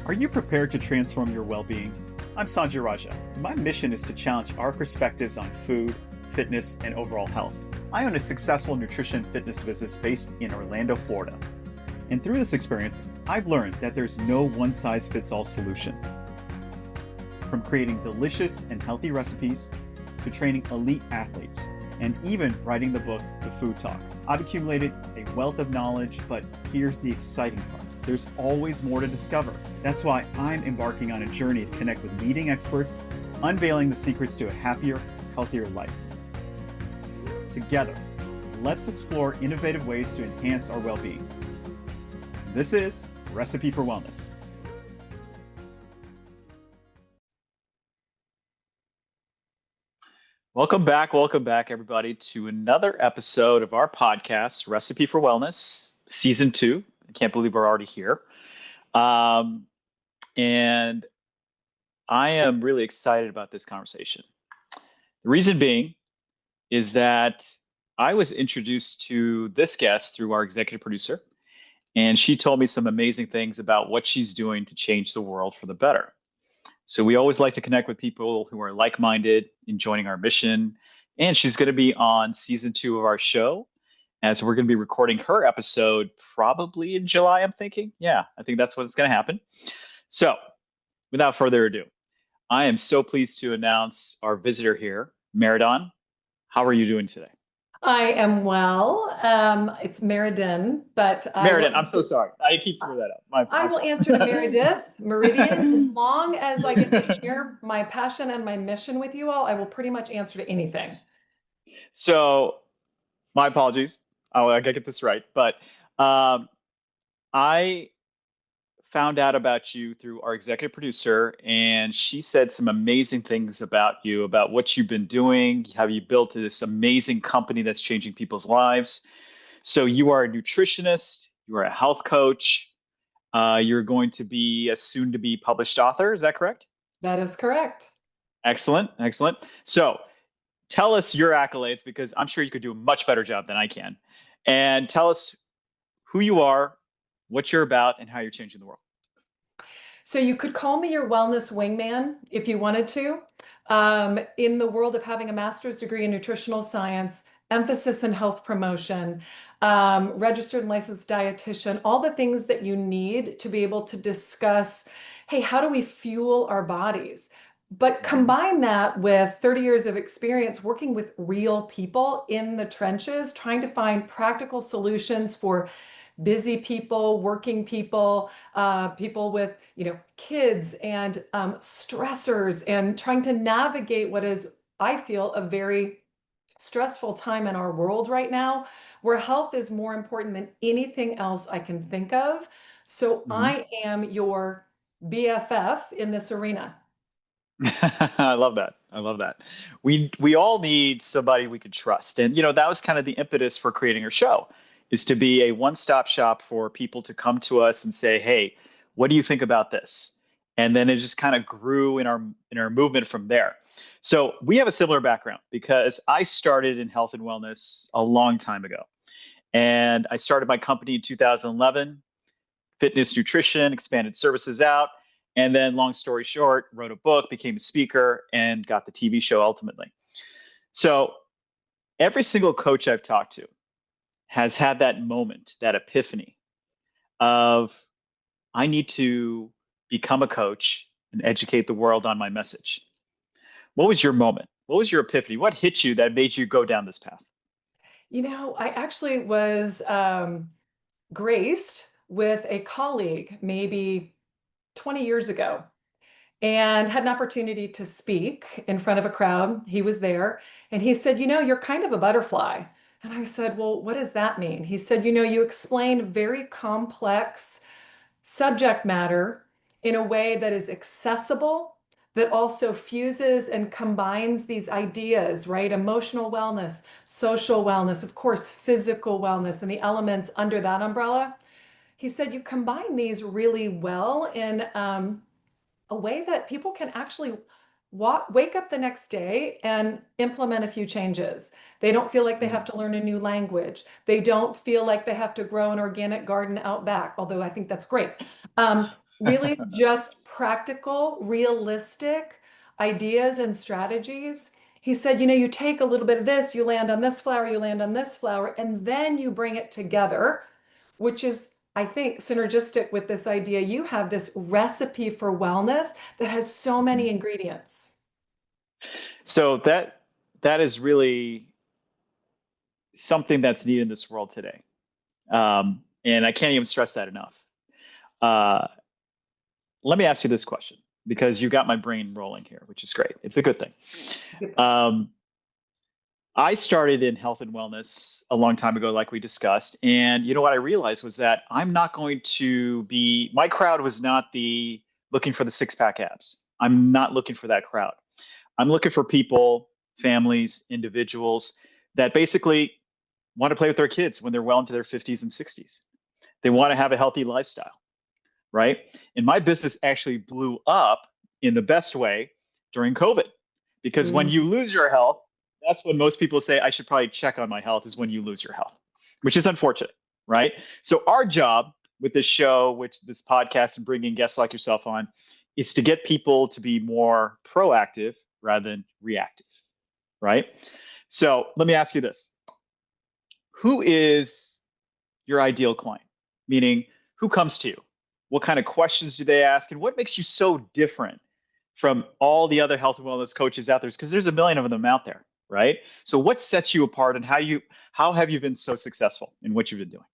Are you prepared to transform your well-being? I'm Sanjay Raja. My mission is to challenge our perspectives on food, fitness, and overall health. I own a successful nutrition and fitness business based in Orlando, Florida. And through this experience, I've learned that there's no one-size-fits-all solution. From creating delicious and healthy recipes, to training elite athletes, and even writing the book, The Food Talk. I've accumulated a wealth of knowledge, but here's the exciting part. There's always more to discover. That's why I'm embarking on a journey to connect with leading experts, unveiling the secrets to a happier, healthier life. Together, let's explore innovative ways to enhance our well-being. This is Recipe for Wellness. Welcome back, everybody, to another episode of our podcast, Recipe for Wellness, Season 2. I can't believe we're already here. And I am really excited about this conversation. The reason being is that I was introduced to this guest through our executive producer, and she told me some amazing things about what she's doing to change the world for the better. So we always like to connect with people who are like-minded in joining our mission. And she's going to be on Season 2 of our show. And so we're going to be recording her episode probably in July, I'm thinking. Yeah, I think that's what's going to happen. So without further ado, I am so pleased to announce our visitor here, Meridan. How are you doing today? I am well. It's Meridan, but Meridan, I'm so sorry. I keep screwing that up. I will answer to Meredith, Meridian, as long as I get to share my passion and my mission with you all. I will pretty much answer to anything. So, my apologies. I gotta get this right, but I found out about you through our executive producer, and she said some amazing things about you, about what you've been doing, how you built this amazing company that's changing people's lives. So you are a nutritionist, you are a health coach, you're going to be a soon-to-be published author. Is that correct? That is correct. Excellent, excellent. So tell us your accolades, because I'm sure you could do a much better job than I can. And tell us who you are, what you're about, and how you're changing the world. So you could call me your wellness wingman if you wanted to. In the world of having a master's degree in nutritional science, emphasis in health promotion, registered and licensed dietitian, all the things that you need to be able to discuss, hey, how do we fuel our bodies? But combine that with 30 years of experience working with real people in the trenches, trying to find practical solutions for busy people, working people, people with, kids and stressors, and trying to navigate what is, I feel, a very stressful time in our world right now, where health is more important than anything else I can think of. So I am your BFF in this arena. I love that. I love that. We all need somebody we could trust. And that was kind of the impetus for creating our show, is to be a one-stop shop for people to come to us and say, "Hey, what do you think about this?" And then it just kind of grew in our movement from there. So we have a similar background, because I started in health and wellness a long time ago. And I started my company in 2011, fitness nutrition, expanded services out. And then, long story short, wrote a book, became a speaker, and got the TV show ultimately. So every single coach I've talked to has had that moment, that epiphany of, I need to become a coach and educate the world on my message. What was your moment? What was your epiphany? What hit you that made you go down this path? I actually was graced with a colleague maybe 20 years ago, and had an opportunity to speak in front of a crowd. He was there, and he said, "You're kind of a butterfly." And I said, "Well, what does that mean?" He said, "You explain very complex subject matter in a way that is accessible, that also fuses and combines these ideas, right? Emotional wellness, social wellness, of course, physical wellness, and the elements under that umbrella." He said, "You combine these really well in a way that people can actually wake up the next day and implement a few changes. They don't feel like they have to learn a new language. They don't feel like they have to grow an organic garden out back, although I think that's great. Really just practical, realistic ideas and strategies. He said, you take a little bit of this, you land on this flower, you land on this flower, and then you bring it together, which is, I think, synergistic with this idea. You have this recipe for wellness that has so many Mhm. ingredients. So that is really something that's needed in this world today. And I can't even stress that enough. Uh, Let me ask you this question because you got my brain rolling here, which is great. It's a good thing. Um, I started in health and wellness a long time ago, like we discussed. And you know what I realized was that I'm not going to be, my crowd was not the looking for the six pack abs. I'm not looking for that crowd. I'm looking for people, families, individuals that basically want to play with their kids when they're well into their 50s and 60s. They want to have a healthy lifestyle, right? And my business actually blew up in the best way during COVID because when you Mm. lose your health, that's when most people say, I should probably check on my health, is when you lose your health, which is unfortunate, right? So, our job with this show, which this podcast and bringing guests like yourself on, is to get people to be more proactive rather than reactive, right? So, let me ask you this: who is your ideal client? Meaning, who comes to you? What kind of questions do they ask? And what makes you so different from all the other health and wellness coaches out there? Because there's a million of them out there, right? So what sets you apart and how have you been so successful in what you've been doing?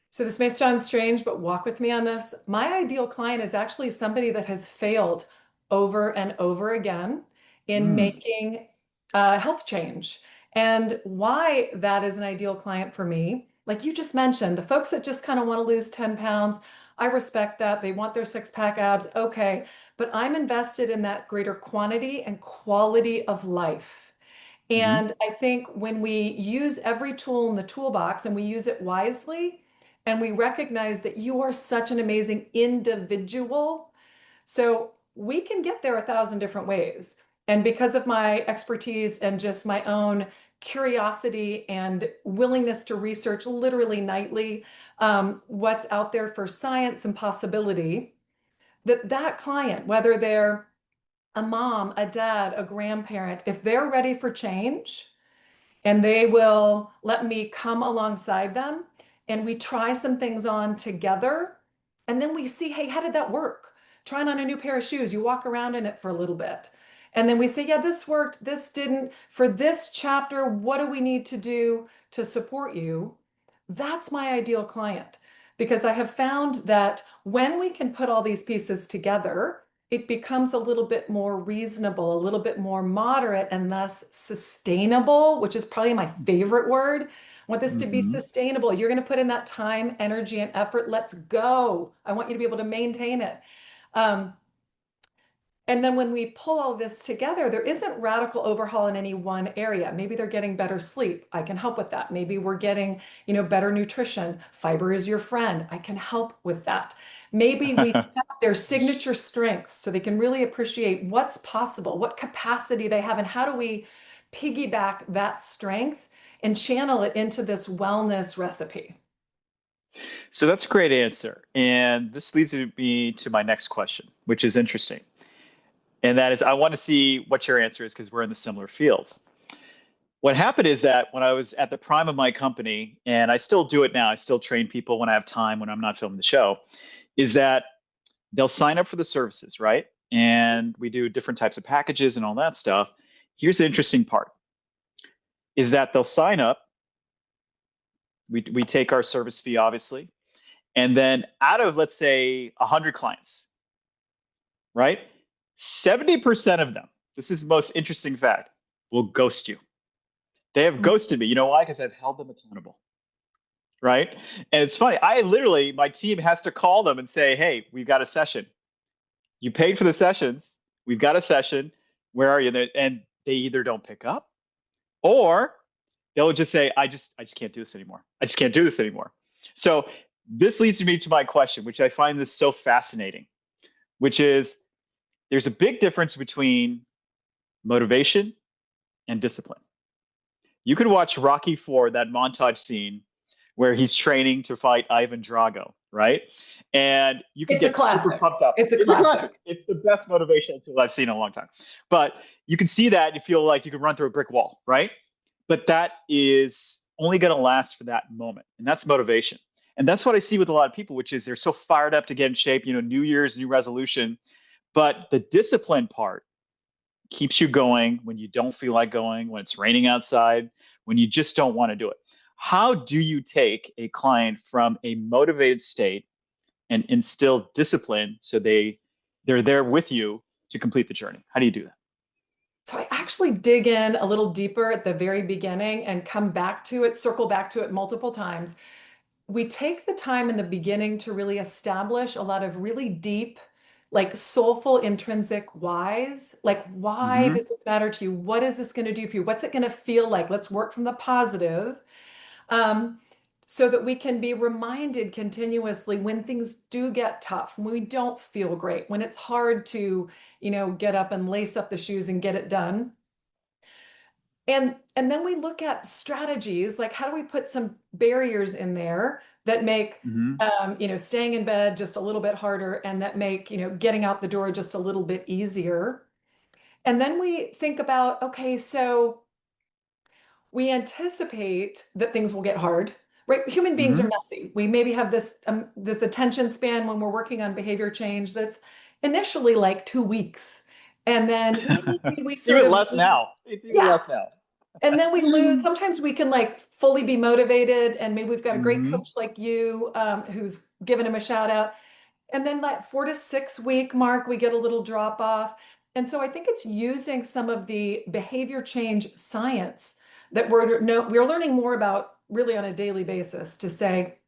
So this may sound strange, but walk with me on this. My ideal client is actually somebody that has failed over and over again in Mm, making health change. And why that is an ideal client for me, like you just mentioned, the folks that just kind of want to lose 10 pounds, I respect that. They want their six pack abs. Okay. But I'm invested in that greater quantity and quality of life. mhm. And I think when we use every tool in the toolbox and we use it wisely, and we recognize that you are such an amazing individual, so we can get there 1,000 different ways. And because of my expertise and just my own curiosity and willingness to research literally nightly what's out there for science and possibility, that client, whether they're a mom, a dad, a grandparent, if they're ready for change, and they will let me come alongside them and we try some things on together. And then we see, hey, how did that work? Trying on a new pair of shoes, you walk around in it for a little bit. And then we say, yeah, this worked, this didn't. For this chapter, what do we need to do to support you? That's my ideal client because I have found that when we can put all these pieces together, it becomes a little bit more reasonable, a little bit more moderate, and thus sustainable, which is probably my favorite word. I want this to be Mhm. sustainable. You're going to put in that time, energy, and effort. Let's go. I want you to be able to maintain it. Um, and then when we pull all this together, there isn't radical overhaul in any one area. Maybe they're getting better sleep. I can help with that. Maybe we're getting, better nutrition. Fiber is your friend. I can help with that. Maybe we tap their signature strengths so they can really appreciate what's possible, what capacity they have, and how do we piggyback that strength and channel it into this wellness recipe. So that's a great answer. And this leads me to my next question, which is interesting. And that is, I want to see what your answer is because we're in the similar fields. What happened is that when I was at the prime of my company, and I still do it now, I still train people when I have time, when I'm not filming the show, is that they'll sign up for the services, right? And we do different types of packages and all that stuff. Here's the interesting part is that they'll sign up. We take our service fee, obviously. And then out of, let's say, 100 clients, right? 70% of them, this is the most interesting fact, will ghost you. They have Mm. ghosted me. You know why? Because I've held them accountable, right? And it's funny. My team has to call them and say, hey, we've got a session. You paid for the sessions. We've got a session. Where are you? And they either don't pick up or they'll just say, I just can't do this anymore. I just can't do this anymore. So this leads me to my question, which I find this so fascinating, which is there's a big difference between motivation and discipline. You could watch Rocky IV, that montage scene where he's training to fight Ivan Drago, right? And you can It's a get super classic. pumped up. It's a It's a classic. classic. It's the best motivational tool I've seen in a long time. But you can see that and you feel like you can run through a brick wall, right? But that is only going to last for that moment. And that's motivation. And that's what I see with a lot of people, which is they're so fired up to get in shape, New Year's, new resolution. But the discipline part keeps you going when you don't feel like going, when it's raining outside, when you just don't want to do it. How do you take a client from a motivated state and instill discipline so they're there with you to complete the journey? How do you do that? So I actually dig in a little deeper at the very beginning and come back to it, circle back to it multiple times. We take the time in the beginning to really establish a lot of really deep, like soulful, intrinsic whys. Like, why Mm-hmm. does this matter to you? What is this going to do for you? What's it going to feel like? Let's work from the positive. Um, so that we can be reminded continuously when things do get tough, when we don't feel great, when it's hard to, get up and lace up the shoes and get it done. And then we look at strategies, like how do we put some barriers in there that make Mm-hmm. staying in bed just a little bit harder and that make, getting out the door just a little bit easier. And then we think about, okay, so we anticipate that things will get hard, right? Human beings are Mm-hmm. messy. We maybe have this attention span when we're working on behavior change that's initially like 2 weeks. And then maybe we sort Even of, less now. It's even yeah, less now. and then we lose. Sometimes we can like fully be motivated, and maybe we've got a great Mm-hmm. coach like you, who's given him a shout out. And then that 4 to 6 week mark, we get a little drop off. And so I think it's using some of the behavior change science that we're learning more about really on a daily basis to say,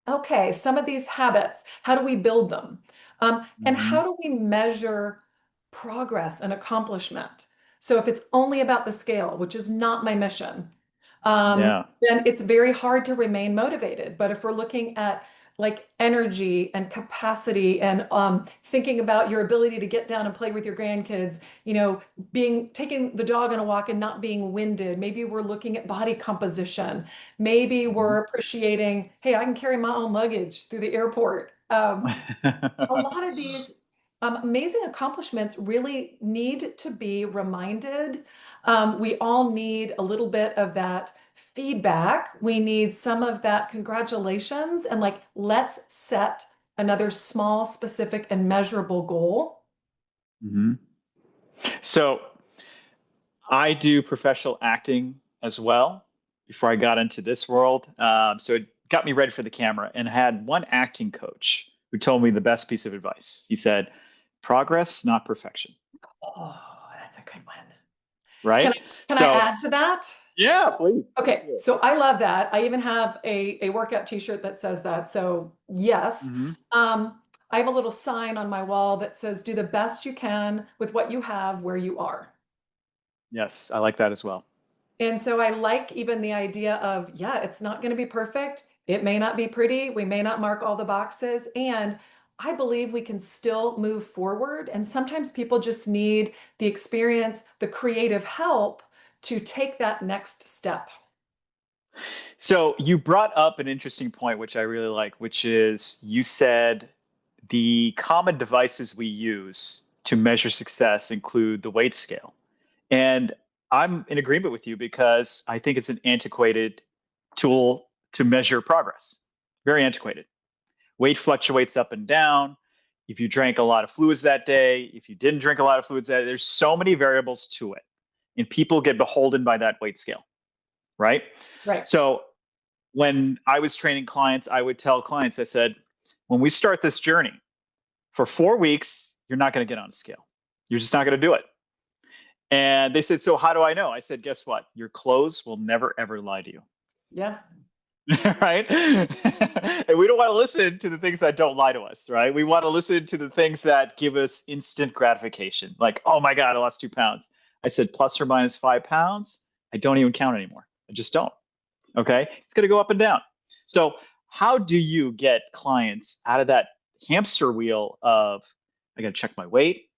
okay, some of these habits, how do we build them? And Mm-hmm. how do we measure progress and accomplishment? So if it's only about the scale, which is not my mission, Yeah. then it's very hard to remain motivated. But if we're looking at like energy and capacity and thinking about your ability to get down and play with your grandkids, being taking the dog on a walk and not being winded. Maybe we're looking at body composition. Maybe Mm-hmm. we're appreciating, hey, I can carry my own luggage through the airport. A lot of these amazing accomplishments really need to be reminded. We all need a little bit of that feedback. We need some of that congratulations and like, let's set another small, specific, and measurable goal. Mm-hmm. So I do professional acting as well before I got into this world. So it got me ready for the camera and had one acting coach who told me the best piece of advice. He said, progress, not perfection. Oh, that's a good one. Can Right. can I So, add to that? yeah, please. Let's Okay, do it. so I love that. I even have a workout t-shirt that says that. So yes. Mm-hmm. I have a little sign on my wall that says, do the best you can with what you have where you are. Yes, I like that as well. And so I like even the idea of, yeah, it's not going to be perfect. It may not be pretty. We may not mark all the boxes. And I believe we can still move forward. And sometimes people just need the experience, the creative help to take that next step. So you brought up an interesting point, which I really like, which is you said the common devices we use to measure success include the weight scale. And I'm in agreement with you because I think it's an antiquated tool to measure progress. Very antiquated. Weight fluctuates up and down. If you drank a lot of fluids that day, if you didn't drink a lot of fluids that day, there's so many variables to it. And people get beholden by that weight scale, right? Right. So when I was training clients, I would tell clients, I said, when we start this journey, for 4 weeks, you're not going to get on a scale. You're just not going to do it. And they said, so how do I know? I said, guess what? Your clothes will never, ever lie to you. Yeah. Right? And we don't want to listen to the things that don't lie to us, right? We want to listen to the things that give us instant gratification. Like, oh my God, I lost 2 pounds. I said, plus or minus 5 pounds. I don't even count anymore. I just don't. Okay. It's going to go up and down. So, how do you get clients out of that hamster wheel of, I got to check my weight?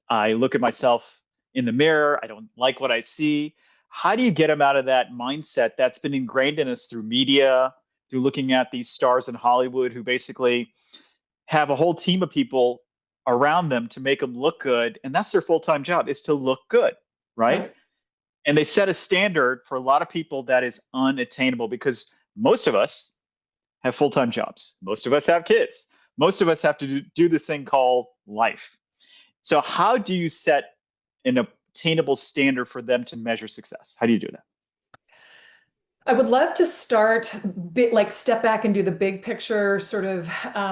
I look at myself in the mirror. I don't like what I see. How do you get them out of that mindset that's been ingrained in us through media, through looking at these stars in Hollywood who basically have a whole team of people around them to make them look good. And that's their full-time job, is to look good, right? Right. And they set a standard for a lot of people that is unattainable because most of us have full-time jobs. Most of us have kids. Most of us have to do this thing called life. So how do you set an attainable standard for them to measure success? How do you do that? I would love to start like step back and do the big picture sort of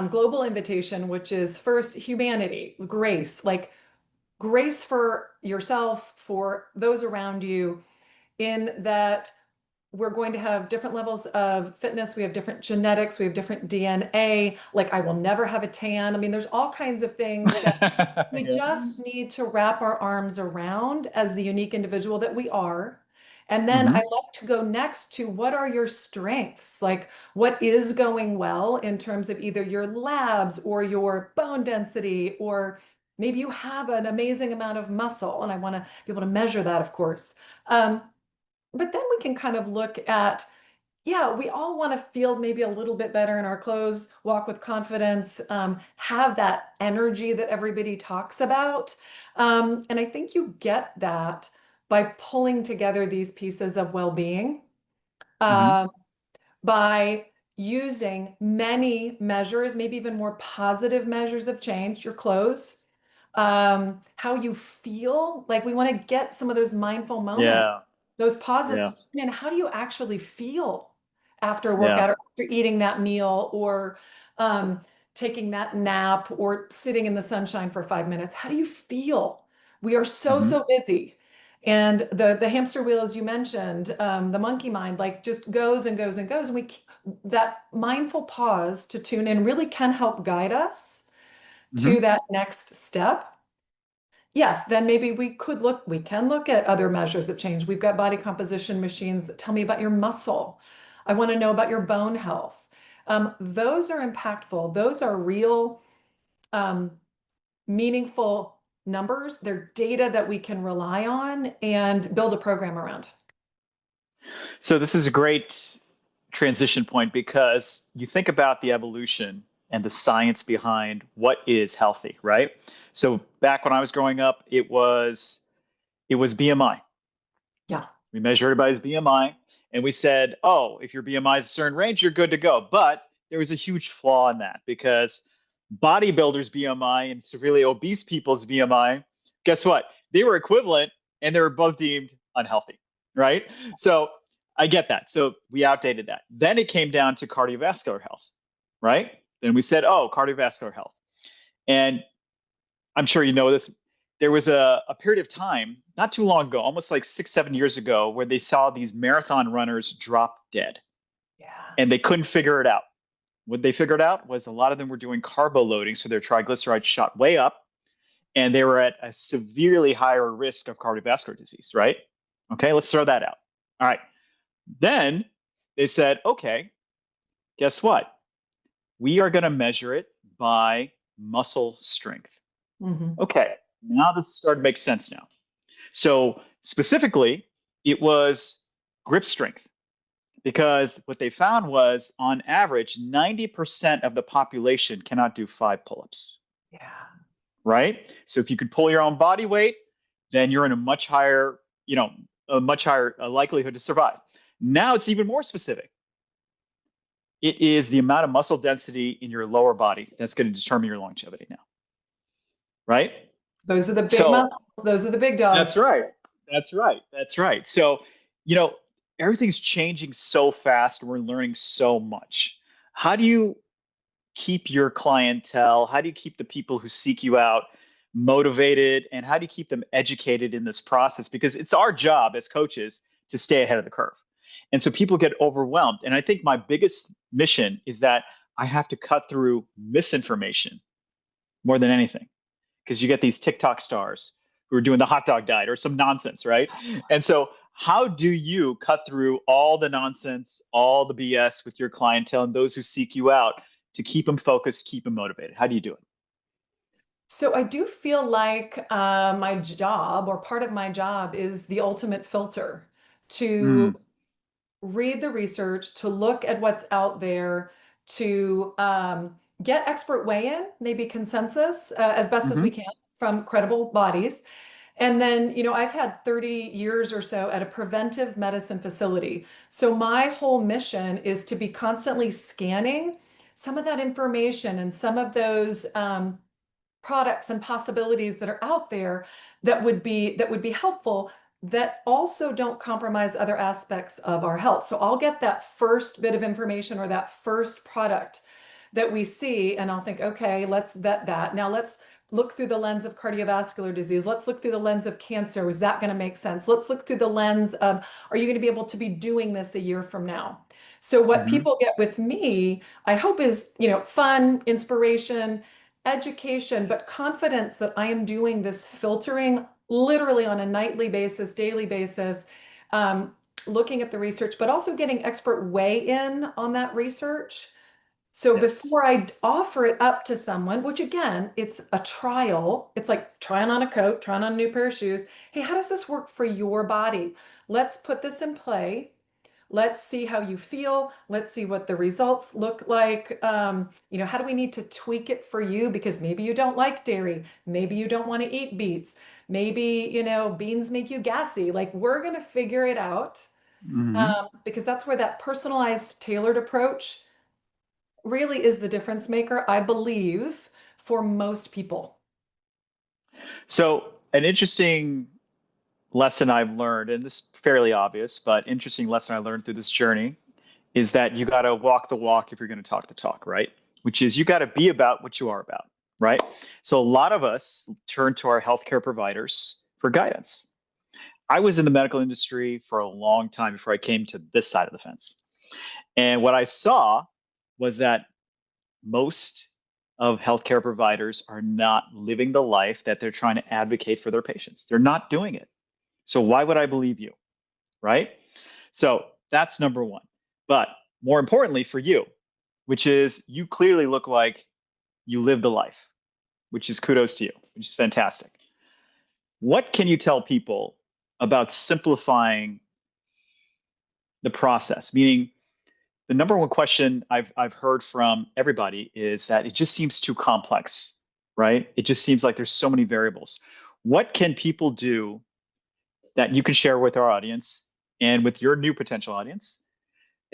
global invitation, which is first humanity, grace, like grace for yourself, for those around you, in that we're going to have different levels of fitness. We have different genetics. We have different DNA. Like I will never have a tan. I mean, there's all kinds of things that we Yeah. just need to wrap our arms around as the unique individual that we are. And then I Hmm. like to go next to what are your strengths? Like what is going well in terms of either your labs or your bone density, or maybe you have an amazing amount of muscle, and I want to be able to measure that, of course. Um, but then we can kind of look at, yeah, we all want to feel maybe a little bit better in our clothes, walk with confidence, have that energy that everybody talks about. And I think you get that by pulling together these pieces of well-being, Hmm. um, by using many measures, maybe even more positive measures of change, your clothes, how you feel. Like we want to get some of those mindful moments, Yeah. those pauses Yeah. to tune in. How do you actually feel after a Yeah. workout or after eating that meal or um, taking that nap or sitting in the sunshine for 5 minutes? How do you feel? We are so, Hmm. so busy. And the hamster wheel, as you mentioned, the monkey mind, like just goes and goes and goes. And that mindful pause to tune in really can help guide us to Hmm. that next step. Yes, then maybe we can look at other measures of change. We've got body composition machines that tell me about your muscle. I want to know about your bone health. Those are impactful. Those are real, um, meaningful numbers. They're data that we can rely on and build a program around. So this is a great transition point because you think about the evolution and the science behind what is healthy, right? So back when I was growing up, it was BMI. Yeah. We measured everybody's BMI and we said, oh, if your BMI is a certain range, you're good to go. But there was a huge flaw in that because bodybuilders' BMI and severely obese people's BMI, guess what? They were equivalent and they were both deemed unhealthy, right? So I get that. So we outdated that. Then it came down to cardiovascular health, right? Then we said, oh, cardiovascular health. And I'm sure you know this. There was a period of time not too long ago, almost like 6, 7 years ago, where they saw these marathon runners drop dead Yeah. and they couldn't figure it out. What they figured out was a lot of them were doing carbo loading, so their triglycerides shot way up and they were at a severely higher risk of cardiovascular disease, right? Okay, let's throw that out. All right. Then they said, okay, guess what? We are going to measure it by muscle strength. Hmm. Okay, now this started to make sense now. So specifically, it was grip strength because what they found was on average, 90% of the population cannot do 5 pull-ups, Yeah. right? So if you could pull your own body weight, then you're in a much higher, a much higher likelihood to survive. Now it's even more specific. It is the amount of muscle density in your lower body that's going to determine your longevity now, right? Those are the big So muscles. Those are the big that's dogs. right. That's right. That's right. So, you know, everything's changing so fast. We're learning so much. How do you keep your clientele? How do you keep the people who seek you out motivated? And how do you keep them educated in this process? Because it's our job as coaches to stay ahead of the curve. And so people get overwhelmed. And I think my biggest mission is that I have to cut through misinformation more than anything because you get these TikTok stars who are doing the hot dog diet or some nonsense, right? And so, how do you cut through all the nonsense, all the BS with your clientele and those who seek you out to keep them focused, keep them motivated? How do you do it? So I do feel like my job or part of my job is the ultimate filter to Mm, read the research, to look at what's out there, to get expert weigh-in, maybe consensus, as best as we Hmm. can from credible bodies. And then, I've had 30 years or so at a preventive medicine facility. So my whole mission is to be constantly scanning some of that information and some of those products and possibilities that are out there that would be helpful, that also don't compromise other aspects of our health. So I'll get that first bit of information or that first product that we see, and I'll think, okay, let's vet that. Now let's look through the lens of cardiovascular disease. Let's look through the lens of cancer. Is that going to make sense? Let's look through the lens of, are you going to be able to be doing this a year from now? So what Hmm. people get with me, I hope, is, fun, inspiration, education, but confidence that I am doing this filtering literally on a nightly basis, daily basis, um, looking at the research, but also getting expert weigh in on that research. So Yes. before I offer it up to someone, which again, it's a trial, it's like trying on a coat, trying on a new pair of shoes. Hey, how does this work for your body? Let's put this in play. Let's see how you feel. Let's see what the results look like. How do we need to tweak it for you? Because maybe you don't like dairy. Maybe you don't want to eat beets. Maybe, beans make you gassy. Like, we're going to figure it out, Hmm. because that's where that personalized, tailored approach really is the difference maker, I believe, for most people. So, an interesting lesson I've learned, and this is fairly obvious, but interesting lesson I learned through this journey is that you got to walk the walk if you're going to talk the talk, right? Which is you got to be about what you are about, right? So, a lot of us turn to our healthcare providers for guidance. I was in the medical industry for a long time before I came to this side of the fence. And what I saw was that most of healthcare providers are not living the life that they're trying to advocate for their patients. They're not doing it. So why would I believe you? Right? So that's number one. But more importantly for you, which is you clearly look like you live the life, which is kudos to you, which is fantastic. What can you tell people about simplifying the process? Meaning, the number one question I've heard from everybody is that it just seems too complex, right? It just seems like there's so many variables. What can people do that you can share with our audience and with your new potential audience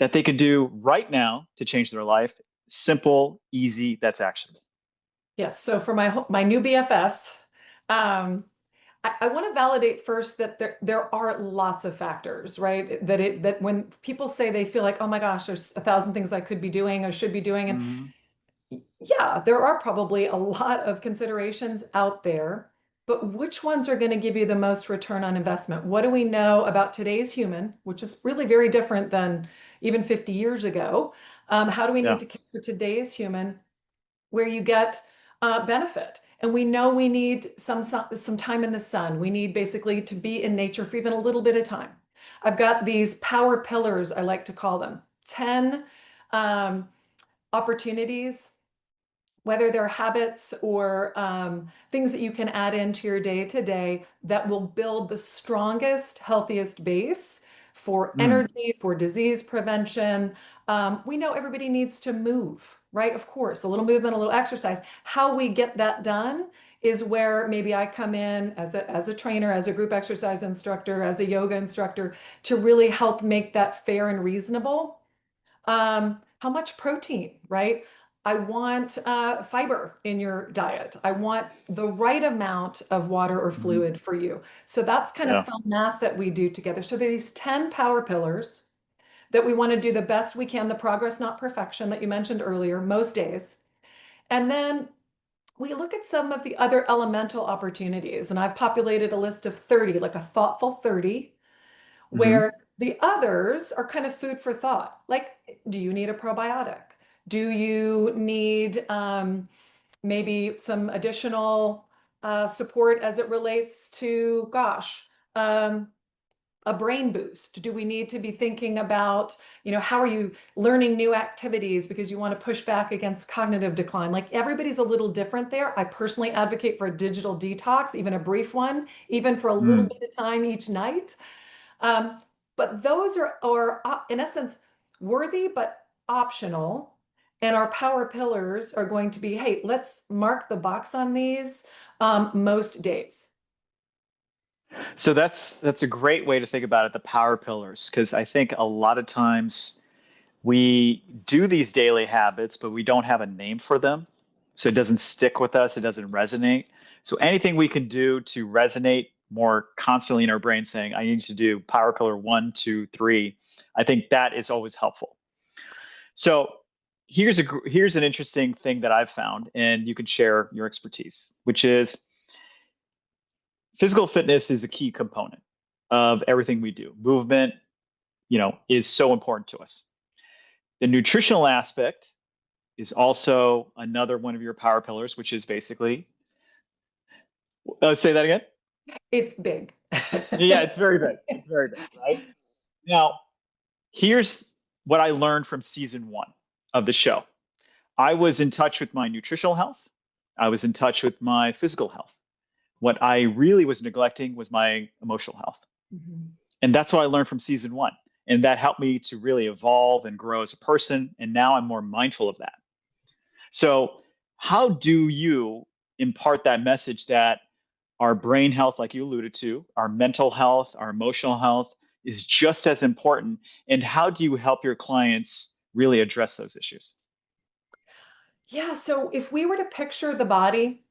that they could do right now to change their life? Simple, easy, that's actionable. Yes. So for my new BFFs, um, I want to validate first that there are lots of factors, right? That when people say they feel like, oh my gosh, there's a thousand things I could be doing or should be doing, and Hmm. yeah, there are probably a lot of considerations out there, but which ones are going to give you the most return on investment? What do we know about today's human, which is really very different than even 50 years ago? How do we need Yeah. to care for today's human where you get benefit? And we know we need some time in the sun. We need basically to be in nature for even a little bit of time. I've got these power pillars, I like to call them, 10 um, opportunities, whether they're habits or things that you can add into your day to day, that will build the strongest, healthiest base for Mm. energy, for disease prevention. We know everybody needs to move, right? Of course, a little movement, a little exercise. How we get that done is where maybe I come in as a trainer, as a group exercise instructor, as a yoga instructor, to really help make that fair and reasonable. How much protein, right? I want fiber in your diet. I want the right amount of water or Hmm. fluid for you. So that's kind of Yeah. fun math that we do together. So there are these 10 power pillars that we want to do the best we can, the progress, not perfection, that you mentioned earlier, most days. And then we look at some of the other elemental opportunities. And I've populated a list of 30, like a thoughtful 30, where Hmm. the others are kind of food for thought. Like, do you need a probiotic? Do you need maybe some additional support as it relates to, gosh, um, a brain boost? Do we need to be thinking about, how are you learning new activities because you want to push back against cognitive decline? Like, everybody's a little different there. I personally advocate for a digital detox, even a brief one, even for a little Mm. bit of time each night. Um, but those are in essence worthy but optional. And our power pillars are going to be, hey, let's mark the box on these most days. So that's a great way to think about it, the power pillars, because I think a lot of times we do these daily habits, but we don't have a name for them. So it doesn't stick with us, it doesn't resonate. So anything we can do to resonate more constantly in our brain saying, I need to do power pillar 1, 2, 3, I think that is always helpful. So here's an interesting thing that I've found, and you could share your expertise, which is physical fitness is a key component of everything we do. Movement, is so important to us. The nutritional aspect is also another one of your power pillars, which is basically, say that again. It's big. Yeah, it's very big. It's very big, right? Now, here's what I learned from season 1 of the show. I was in touch with my nutritional health. I was in touch with my physical health. What I really was neglecting was my emotional health. Mhm. And that's what I learned from season 1. And that helped me to really evolve and grow as a person. And now I'm more mindful of that. So, how do you impart that message that our brain health, like you alluded to, our mental health, our emotional health is just as important? And how do you help your clients really address those issues? Yeah, so if we were to picture the body,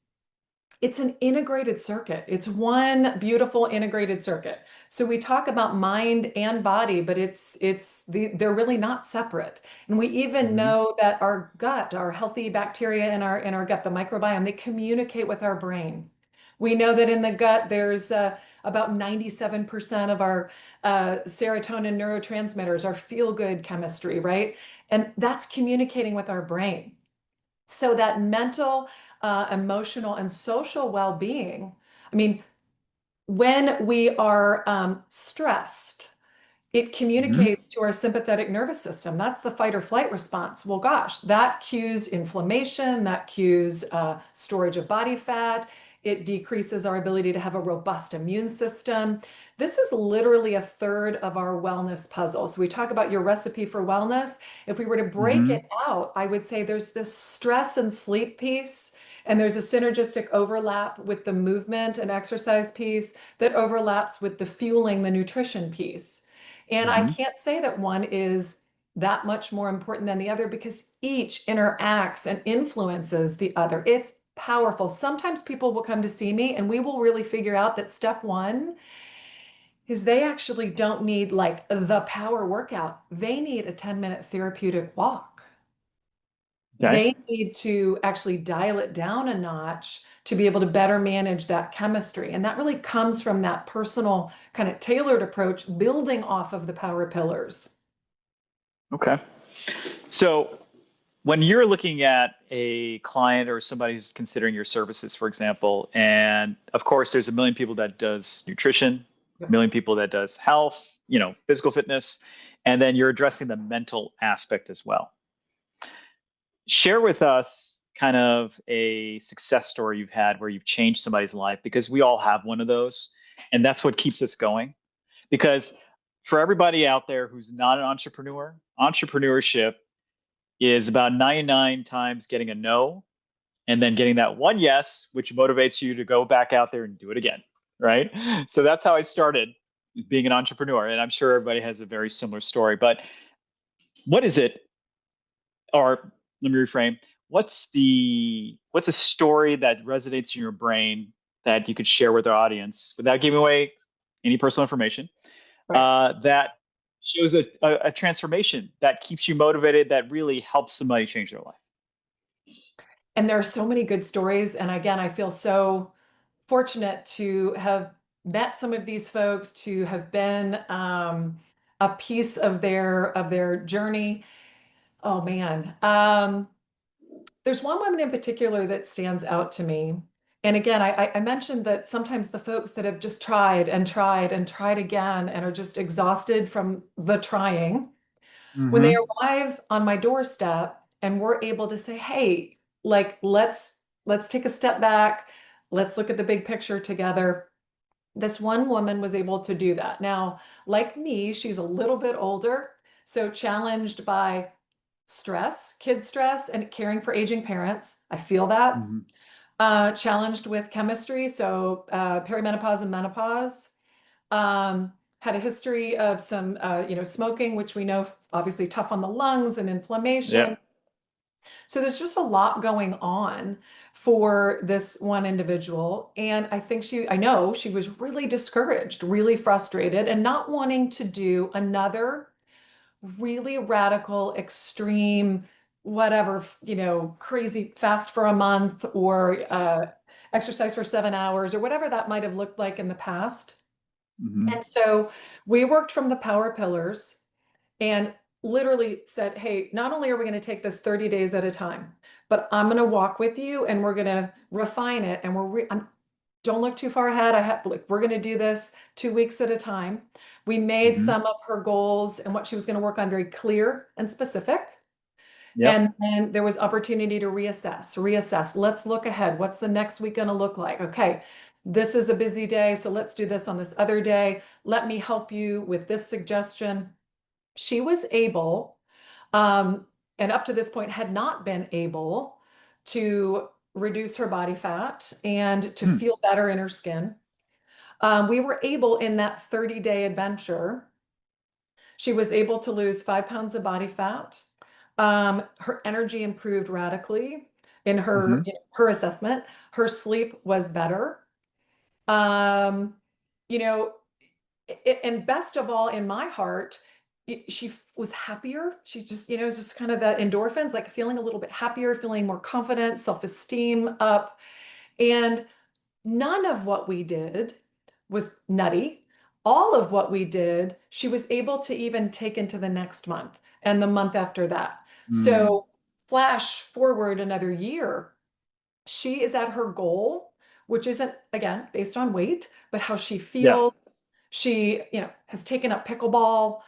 it's an integrated circuit. It's one beautiful integrated circuit. So we talk about mind and body, but they're really not separate. And we even Mm-hmm. know that our gut, our healthy bacteria in our gut, the microbiome, they communicate with our brain. We know that in the gut, there's about 97% of our serotonin neurotransmitters, our feel-good chemistry, right? And that's communicating with our brain. So that mental, emotional, and social well-being, I mean, when we are stressed, it Mm-hmm. communicates to our sympathetic nervous system. That's the fight or flight response. Well, gosh, that cues inflammation, that cues storage of body fat. It decreases our ability to have a robust immune system. This is literally a third of our wellness puzzle. So we talk about your recipe for wellness. If we were to break Mm-hmm. it out, I would say there's this stress and sleep piece, and there's a synergistic overlap with the movement and exercise piece that overlaps with the fueling, the nutrition piece. And I Mm-hmm. can't say that one is that much more important than the other because each interacts and influences the other. It's powerful. Sometimes people will come to see me and we will really figure out that step one is they actually don't need like the power workout. They need a 10-minute therapeutic walk. Okay. They need to actually dial it down a notch to be able to better manage that chemistry. And that really comes from that personal kind of tailored approach, building off of the power pillars. Okay. So when you're looking at a client or somebody who's considering your services, for example, and of course there's a million people that does nutrition, a Yep. million people that does health, physical fitness, and then you're addressing the mental aspect as well. Share with us kind of a success story you've had where you've changed somebody's life, because we all have one of those, and that's what keeps us going. Because for everybody out there who's not an entrepreneur, entrepreneurship is about 99 times getting a no and then getting that one yes, which motivates you to go back out there and do it again. Right. So that's how I started being an entrepreneur. And I'm sure everybody has a very similar story. But what is it? Or let me reframe. What's a story that resonates in your brain that you could share with our audience without giving away any personal information, Right. that shows a transformation that keeps you motivated, that really helps somebody change their life? And there are so many good stories. And again, I feel so fortunate to have met some of these folks, to have been a piece of their journey. Oh man. There's one woman in particular that stands out to me. And again, I mentioned that sometimes the folks that have just tried and tried and tried again and are just exhausted from the trying, when they Mm-hmm. arrive on my doorstep and we're able to say, hey, like let's take a step back, let's look at the big picture together. This one woman was able to do that. Now, like me, she's a little bit older, so challenged by stress, kid stress, and caring for aging parents. I feel that. Hmm. Challenged with chemistry, so perimenopause and menopause. Had a history of some, smoking, which we know obviously tough on the lungs and Yeah. inflammation. So there's just a lot going on for this one individual. And I know she was really discouraged, really frustrated, and not wanting to do another really radical, extreme, whatever, crazy fast for a month or exercise for 7 hours or whatever that might have looked like in the past. Hmm. And so we worked from the power pillars and literally said, hey, not only are we going to take this 30 days at a time, but I'm going to walk with you and we're going to refine it. And don't look too far ahead. Like, we're going to do this 2 weeks at a time. We made Hmm. some of her goals and what she was going to work on very clear and specific. Yep. And then there was opportunity to reassess. Let's look ahead. What's the next week going to look like? Okay, this is a busy day, so let's do this on this other day. Let me help you with this suggestion. She was able, um, and up to this point had not been able to reduce her body fat and to Hmm. feel better in her skin. We were able in that 30-day adventure, she was able to lose 5 pounds of body fat. Her energy improved radically in her, Hmm. her assessment. Her sleep was better. Um, you know, and best of all, in my heart, she was happier. She just, it was just kind of the endorphins, like feeling a little bit happier, feeling more confident, self-esteem up. And none of what we did was nutty. All of what we did, she was able to even take into the next month and the month after that. Mm. So, flash forward another year, she is at her goal, which isn't, again, based on weight, but how she Yeah. feels. She, has taken up pickleball,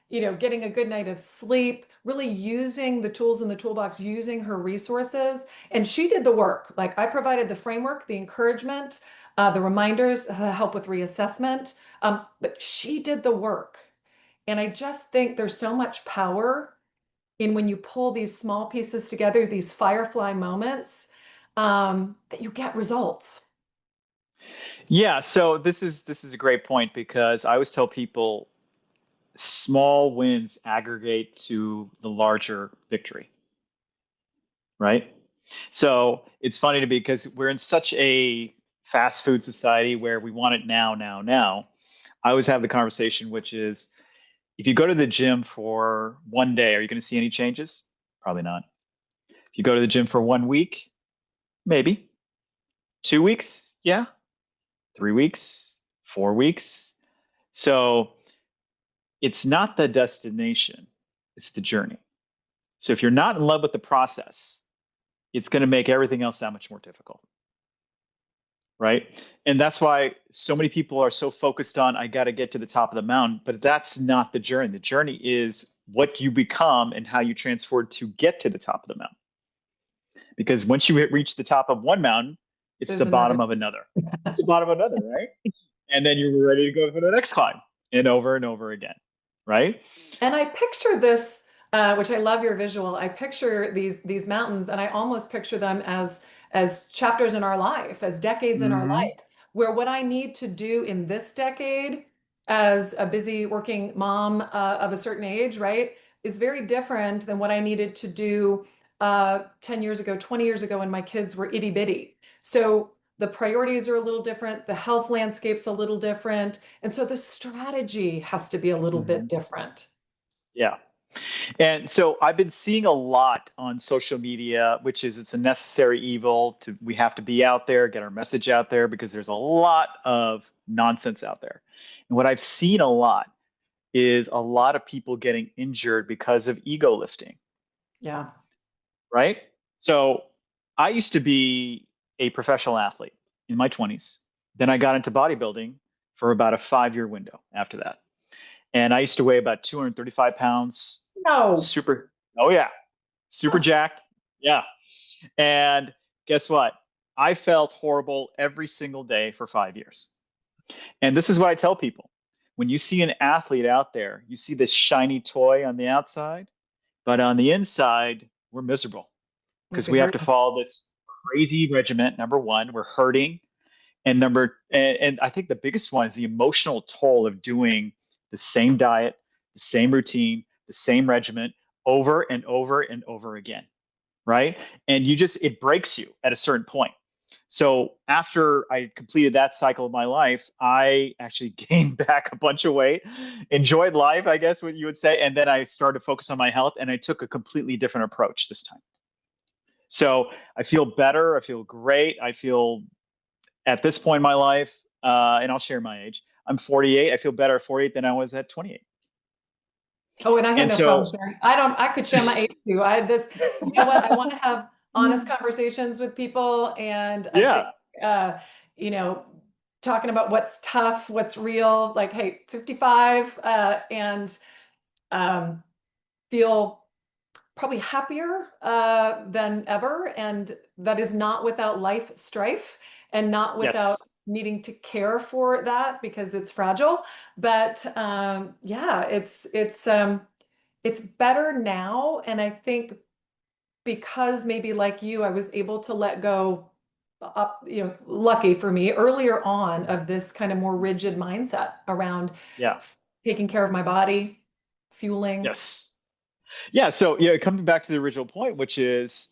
getting a good night of sleep, really using the tools in the toolbox, using her resources. And she did the work. Like, I provided the framework, the encouragement, the reminders, the help with reassessment. But she did the work. And I just think there's so much power in when you pull these small pieces together, these firefly moments, that you get results. Yeah. So this is a great point because I always tell people small wins aggregate to the larger victory, right? So it's funny to me because we're in such a fast food society where we want it now, now, now. I always have the conversation, which is if you go to the gym for one day, are you going to see any changes? Probably not. If you go to the gym for 1 week, maybe. 2 weeks, yeah. 3 weeks, 4 weeks. So it's not the destination, it's the journey. So if you're not in love with the process, it's going to make everything else that much more difficult. Right. And that's why so many people are so focused on, I got to get to the top of the mountain, but that's not the journey. The journey is what you become and how you transform to get to the top of the mountain. Because once you reach the top of one mountain, it's the There's another. bottom of another. It's the bottom of another, right? And then you're ready to go for the next climb and over again. Right. And I picture this, which I love your visual. I picture these mountains, and I almost picture them as chapters in our life, as decades in our Hmm. life, where what I need to do in this decade as a busy working mom of a certain age, right, is very different than what I needed to do 10 years ago, 20 years ago when my kids were itty bitty. So the priorities are a little different, the health landscape's a little different, and so the strategy has to be a little Hmm. bit different. Yeah. And so I've been seeing a lot on social media, which is it's a necessary evil to we have to be out there, get our message out there because there's a lot of nonsense out there. And what I've seen a lot is a lot of people getting injured because of ego lifting, Yeah. right? So I used to be a professional athlete in my 20s. Then I got into bodybuilding for about a 5 year window after that. And I used to weigh about 235 pounds, No. super, oh yeah, super jacked. Yeah. And guess what? I felt horrible every single day for 5 years. And this is what I tell people. When you see an athlete out there, you see this shiny toy on the outside, but on the inside, we're miserable We because could we have hear to you. follow this crazy regiment. Number one, we're hurting. And I think the biggest one is the emotional toll of doing the same diet, the same routine, the same regimen over and over and over again, right? And it breaks you at a certain point. So after I completed that cycle of my life, I actually gained back a bunch of weight, enjoyed life, I guess what you would say, and then I started to focus on my health, and I took a completely different approach this time. So I feel better. I feel great. I feel at this point in my life, and I'll share my age. I'm 48. I feel better at 48 than I was at 28. Oh, and I have And no problem so, sharing. I could share my age too. You know what? I want to have honest conversations with people. And I think, yeah, uh, you know, talking about what's tough, what's real, like, hey, 55, and um, feel probably happier than ever. And that is not without life strife and not without yes, needing to care for that because it's fragile. But yeah, it's better now. And I think because maybe like you, I was able to let go up, lucky for me earlier on of this kind of more rigid mindset around yeah, taking care of my body, fueling. yes. Yeah. So, coming back to the original point, which is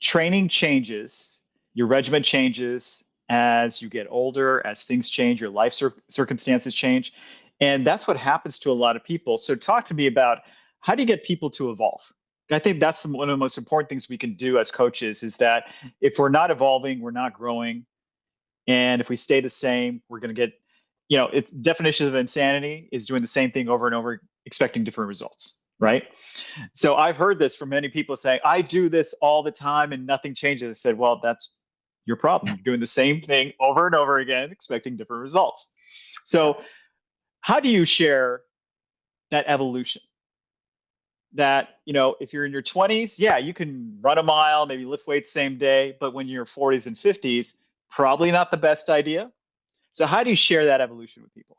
training changes, your regimen changes as you get older, as things change, your life circumstances change. And that's what happens to a lot of people. So, talk to me about how do you get people to evolve? I think that's one of the most important things we can do as coaches is that if we're not evolving, we're not growing. And if we stay the same, we're going to get, it's definitions of insanity is doing the same thing over and over, expecting different results, right? So I've heard this from many people saying, I do this all the time and nothing changes. I said, well, that's your problem. You're doing the same thing over and over again, expecting different results. Yeah. So, how do you share that evolution? That, if you're in your 20s, yeah, you can run a mile, maybe lift weights same day, but when you're 40s and 50s, probably not the best idea. So, how do you share that evolution with people?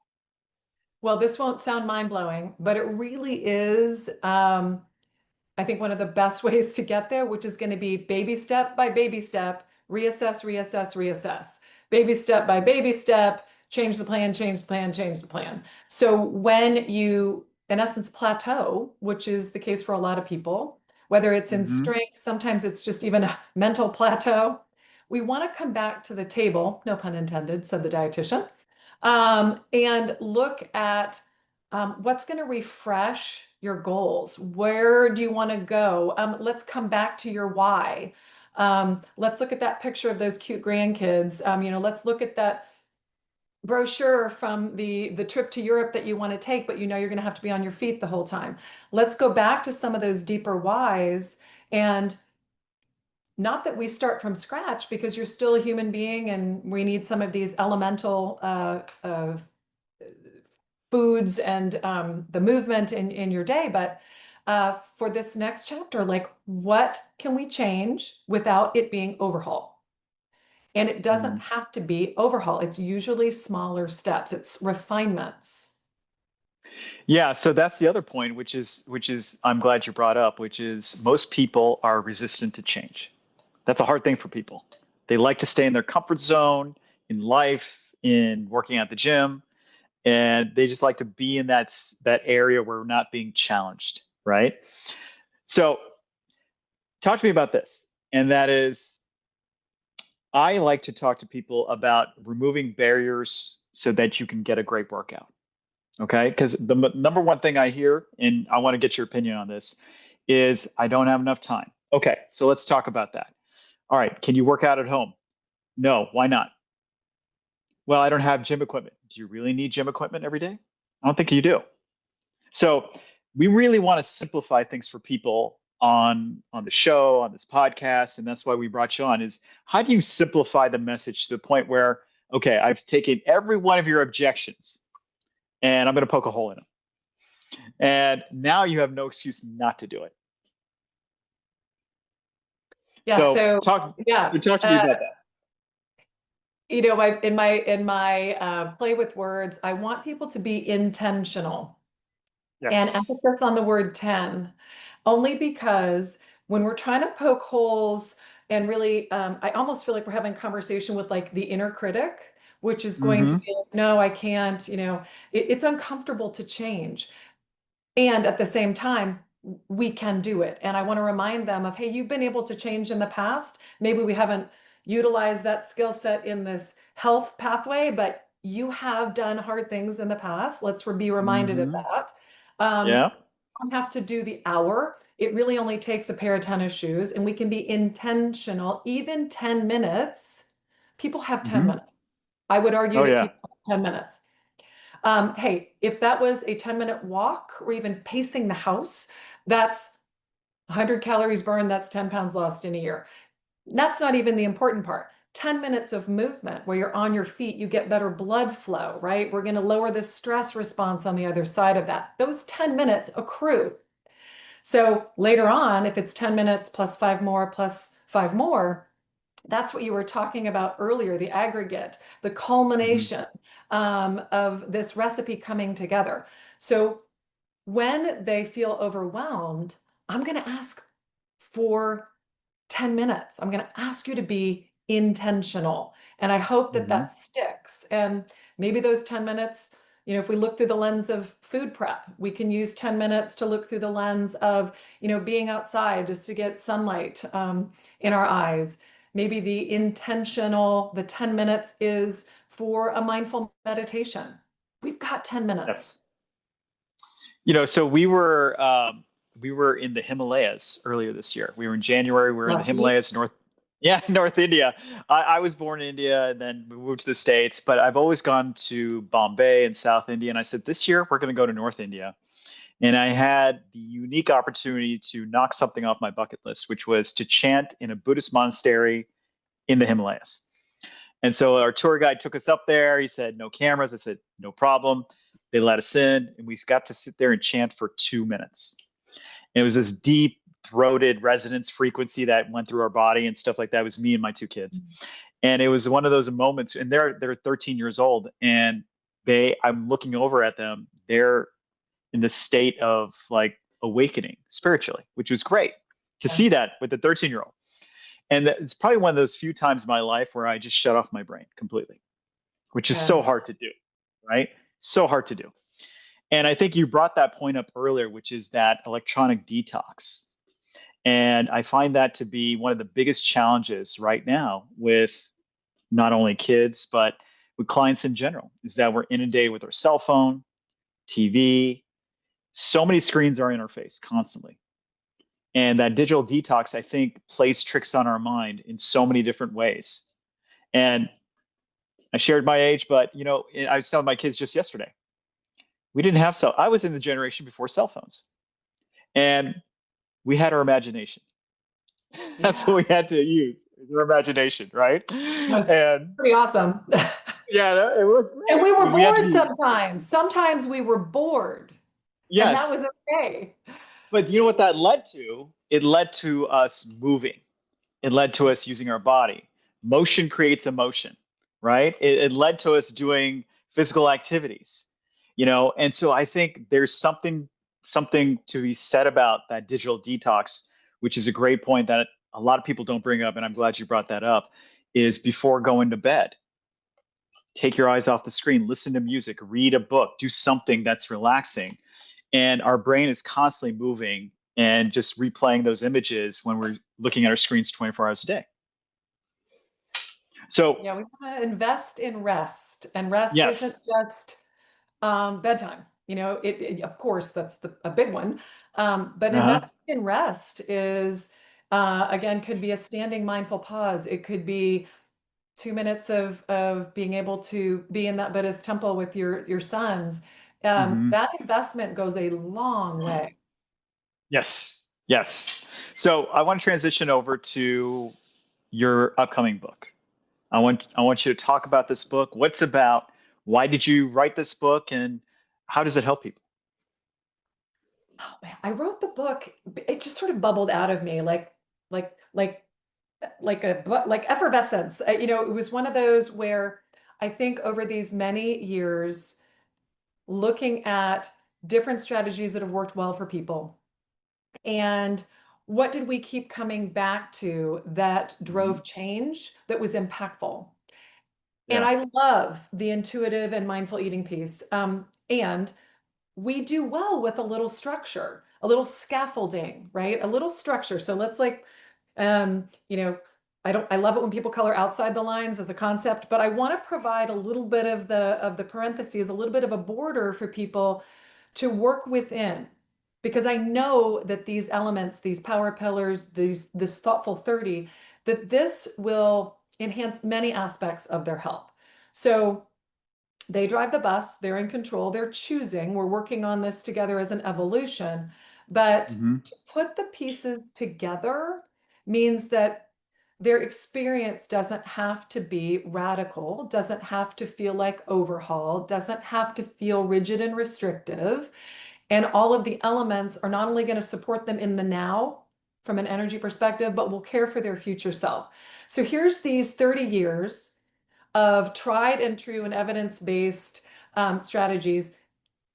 Well, this won't sound mind-blowing, but it really is. I think one of the best ways to get there, which is going to be baby step by baby step, reassess, reassess, reassess. Baby step by baby step, change the plan, change the plan, change the plan. So when you, in essence, plateau, which is the case for a lot of people, whether it's in Mm-hmm. strength, sometimes it's just even a mental plateau, we want to come back to the table, no pun intended, said the dietitian, and look at what's going to refresh your goals? Where do you want to go? Let's come back to your why. Let's look at that picture of those cute grandkids. Let's look at that brochure from the trip to Europe that you want to take, but you're going to have to be on your feet the whole time. Let's go back to some of those deeper whys. And not that we start from scratch because you're still a human being and we need some of these elemental foods and the movement in your day. But for this next chapter, like what can we change without it being overhaul? And it doesn't Mm. have to be overhaul. It's usually smaller steps. It's refinements. Yeah, so that's the other point, which is I'm glad you brought up, which is most people are resistant to change. That's a hard thing for people. They like to stay in their comfort zone in life, in working at the gym, and they just like to be in that area where we're not being challenged, right? So, talk to me about this. And that is I like to talk to people about removing barriers so that you can get a great workout. Okay. Because the number one thing I hear, and I want to get your opinion on this, is I don't have enough time. Okay. So let's talk about that. All right. Can you work out at home? No. Why not? Well, I don't have gym equipment. Do you really need gym equipment every day? I don't think you do. So we really want to simplify things for people on the show, on this podcast, and that's why we brought you on. Is how do you simplify the message to the point where, okay, I've taken every one of your objections and I'm going to poke a hole in them, and now you have no excuse not to do it. Yeah. So So talk yeah. so talk to me about that. in my play with words, I want people to be intentional and Yes. emphasis on the word 10, only because when we're trying to poke holes and really, I almost feel like we're having a conversation with like the inner critic, which is going to Mm-hmm. be like, no, I can't, it's uncomfortable to change. And at the same time, we can do it. And I want to remind them of, hey, you've been able to change in the past. Maybe we haven't utilized that skill set in this health pathway, but you have done hard things in the past. Let's be reminded of Mm-hmm. that. Um, Yeah. don't have to do the hour. It really only takes a pair of tennis shoes, and we can be intentional. Even 10 minutes, people have 10 Mm-hmm. minutes. I would argue Oh that yeah. people have 10 minutes. Hey, if that was a 10-minute walk or even pacing the house, that's 100 calories burned, that's 10 pounds lost in a year. That's not even the important part. 10 minutes of movement where you're on your feet, you get better blood flow, right? We're going to lower the stress response on the other side of that. Those 10 minutes accrue. So later on, if it's 10 minutes plus five more, plus five more, that's what you were talking about earlier, the aggregate, the Mm-hmm. culmination of this recipe coming together. So when they feel overwhelmed, I'm going to ask for 10 minutes. I'm going to ask you to be intentional. And I hope that Mm-hmm. that sticks. And maybe those 10 minutes, if we look through the lens of food prep, we can use 10 minutes to look through the lens of, being outside just to get sunlight in our eyes. Maybe the 10 minutes is for a mindful meditation. We've got 10 minutes. Yes. So we were in the Himalayas earlier this year. We were in January. We were in the Love heat. Himalayas, yeah, North India. I was born in India and then we moved to the States, but I've always gone to Bombay and South India. And I said, this year we're going to go to North India. And I had the unique opportunity to knock something off my bucket list, which was to chant in a Buddhist monastery in the Himalayas. And so our tour guide took us up there. He said, no cameras. I said, no problem. They let us in, and we got to sit there and chant for 2 minutes. And it was this deep throated resonance frequency that went through our body and stuff like that. It was me and my two kids. And it was one of those moments, and they're 13 years old, and I'm looking over at them. They're in the state of like awakening spiritually, which was great to Yeah. see that with the 13-year-old. And it's probably one of those few times in my life where I just shut off my brain completely, which is so Yeah. hard to do, right? So hard to do. And I think you brought that point up earlier, which is that electronic detox. And I find that to be one of the biggest challenges right now with not only kids, but with clients in general, is that we're inundated with our cell phone, TV. So many screens are in our face constantly. And that digital detox, I think, plays tricks on our mind in so many different ways. And I shared my age, but I was telling my kids just yesterday, we didn't have I was in the generation before cell phones, and we had our imagination. That's what Yeah. we had to use, is our imagination, right? That was And pretty awesome. yeah, it was And great. we were We had to bored be, sometimes. Sometimes we were bored, and that was yes. okay. But you know what that led to? It led to us moving. It led to Yeah. us using our body. Motion creates emotion, right? It led to us doing physical activities, and so I think there's something to be said about that digital detox, which is a great point that a lot of people don't bring up, and I'm glad you brought that up, is before going to bed. Take your eyes off the screen, listen to music, read a book, do something that's relaxing. And our brain is constantly moving and just replaying those images when we're looking at our screens 24 hours a day. So, Yeah, we want to invest in rest, and rest isn't yes. just bedtime. Of course, that's a big one. But Uh-huh. investing in rest is, again, could be a standing mindful pause. It could be 2 minutes of being able to be in that Buddhist temple with your sons. Hmm. That investment goes a long way. Yes. Yes. So I want to transition over to your upcoming book. I want you to talk about this book. What's about? Why did you write this book, and how does it help people? Oh man, I wrote the book. It just sort of bubbled out of me, like like effervescence. It was one of those where I think over these many years, looking at different strategies that have worked well for people, and what did we keep coming back to that Hmm. drove change that was impactful? And Yeah. I love the intuitive and mindful eating piece. And we do well with a little structure, a little scaffolding, right? A little structure. So let's like, um, you know, I love it when people color outside the lines as a concept, but I want to provide a little bit of the parentheses, a little bit of a border for people to work within. Because I know that these elements, these power pillars, this thoughtful 30, that this will enhance many aspects of their health. So they drive the bus, they're in control, they're choosing. We're working on this together as an evolution. But Hmm. to put the pieces together means that their experience doesn't have to be radical, doesn't have to feel like overhaul, doesn't have to feel rigid and restrictive. And all of the elements are not only going to support them in the now from an energy perspective, but will care for their future self. So here's these 30 years of tried and true and evidence-based strategies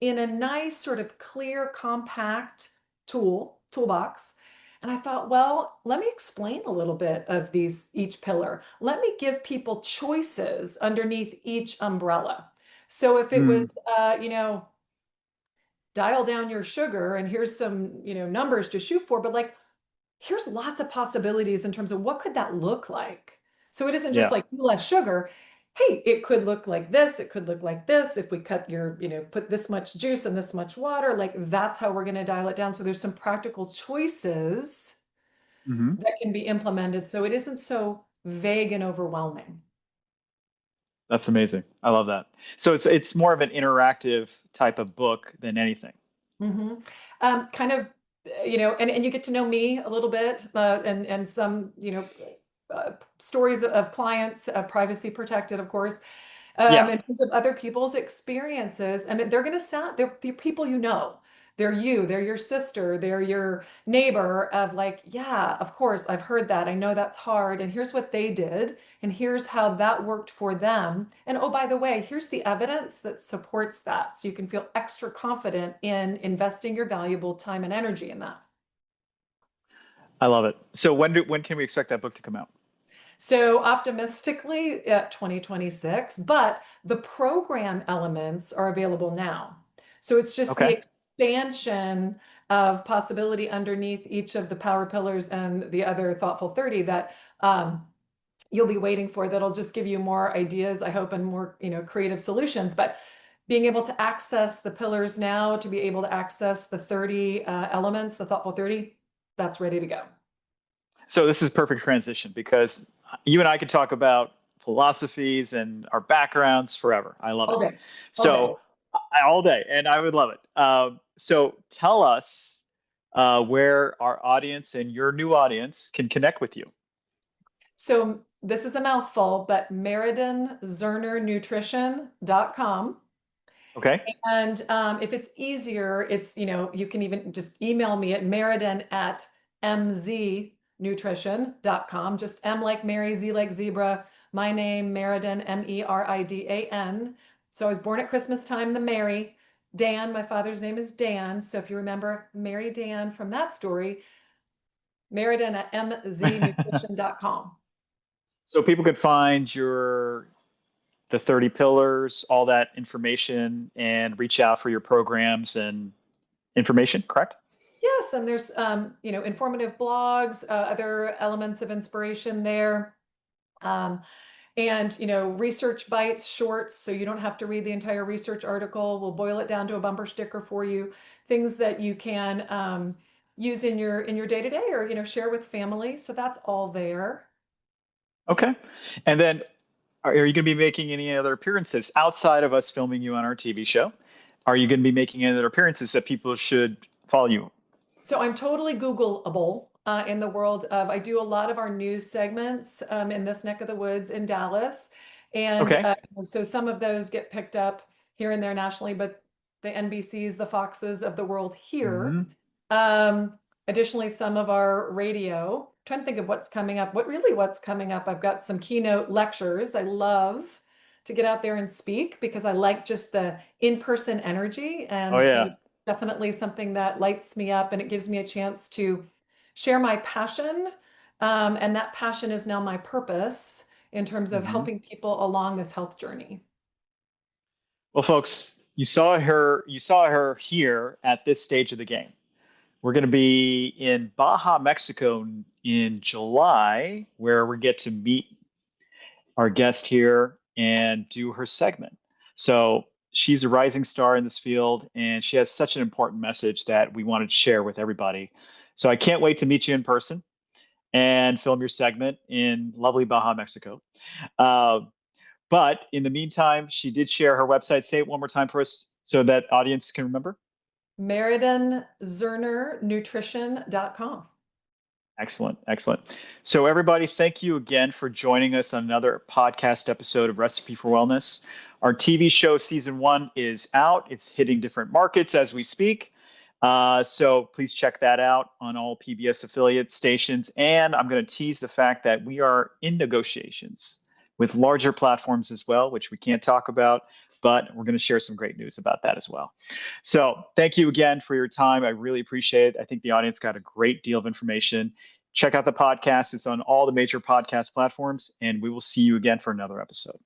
in a nice sort of clear, compact toolbox. And I thought, well, let me explain a little bit of each pillar. Let me give people choices underneath each umbrella. So if it Mm. was, dial down your sugar and here's some, numbers to shoot for, but like here's lots of possibilities in terms of what could that look like. So it isn't just Yeah. like do less sugar. Hey, it could look like this. It could look like this. If we cut put this much juice and this much water, like that's how we're going to dial it down. So there's some practical choices Hmm. that can be implemented. So it isn't so vague and overwhelming. That's amazing. I love that. So it's more of an interactive type of book than anything. Hmm. Kind of, and you get to know me a little bit, and some, stories of clients, privacy protected, of course, Yeah. in terms of other people's experiences. And they're going to sound, they're people you know. They're you, they're your sister, they're your neighbor of like, yeah, of course, I've heard that. I know that's hard. And here's what they did. And here's how that worked for them. And oh, by the way, here's the evidence that supports that. So you can feel extra confident in investing your valuable time and energy in that. I love it. So when can we expect that book to come out? So optimistically at 2026, but the program elements are available now. So it's just the Okay. expansion of possibility underneath each of the power pillars and the other thoughtful 30 that you'll be waiting for that'll just give you more ideas, I hope, and more, creative solutions. But being able to access the pillars now, to be able to access the 30 elements, the thoughtful 30, that's ready to go. So this is perfect transition because you and I could talk about philosophies and our backgrounds forever. I love All it. day, all day. So all day, and I would love it. So tell us where our audience and your new audience can connect with you. So this is a mouthful, but MeridanZernerNutrition.com. Okay. And if it's easier, you can even just email me at Meridan at mznutrition.com. Just M like Mary, Z like zebra. My name, Meridan, Meridan. So I was born at Christmas time, the Mary. Dan, my father's name is Dan. So if you remember Mary Dan from that story, Meridan at mznutrition.com. So people could find the 30 pillars, all that information, and reach out for your programs and information, correct? Yes, and there's informative blogs, other elements of inspiration there. Um, and research bites, shorts, so you don't have to read the entire research article. We'll boil it down to a bumper sticker for you. Things that you can use in your day-to-day or share with family. So that's all there. Okay. And then are you going to be making any other appearances outside of us filming you on our TV show? Are you going to be making any other appearances that people should follow you? So I'm totally Googleable in the world of, I do a lot of our news segments in this neck of the woods in Dallas. And Okay. so some of those get picked up here and there nationally, but the NBCs, the Foxes of the world here. Hmm. Um, Additionally, some of our radio. trying to think of what's coming up. What's coming up? I've got some keynote lectures. I love to get out there and speak because I like just the in-person energy. Oh And so yeah. definitely something that lights me up and it gives me a chance to share my passion. And that passion is now my purpose in terms of Hmm. helping people along this health journey. Well, folks, you saw her here at this stage of the game. We're going to be in Baja, Mexico in July, where we get to meet our guest here and do her segment. So she's a rising star in this field, and she has such an important message that we wanted to share with everybody. So I can't wait to meet you in person and film your segment in lovely Baja, Mexico. Uh, but in the meantime, she did share her website. Say it one more time for us so that audience can remember. Meridan Zerner Nutrition.com. Excellent, excellent. So, everybody, thank you again for joining us on another podcast episode of Recipe for Wellness. Our TV show season 1 is out. It's hitting different markets as we speak. So please check that out on all PBS affiliate stations. And I'm going to tease the fact that we are in negotiations with larger platforms as well, which we can't talk about, but we're going to share some great news about that as well. So thank you again for your time. I really appreciate it. I think the audience got a great deal of information. Check out the podcast. It's on all the major podcast platforms, and we will see you again for another episode.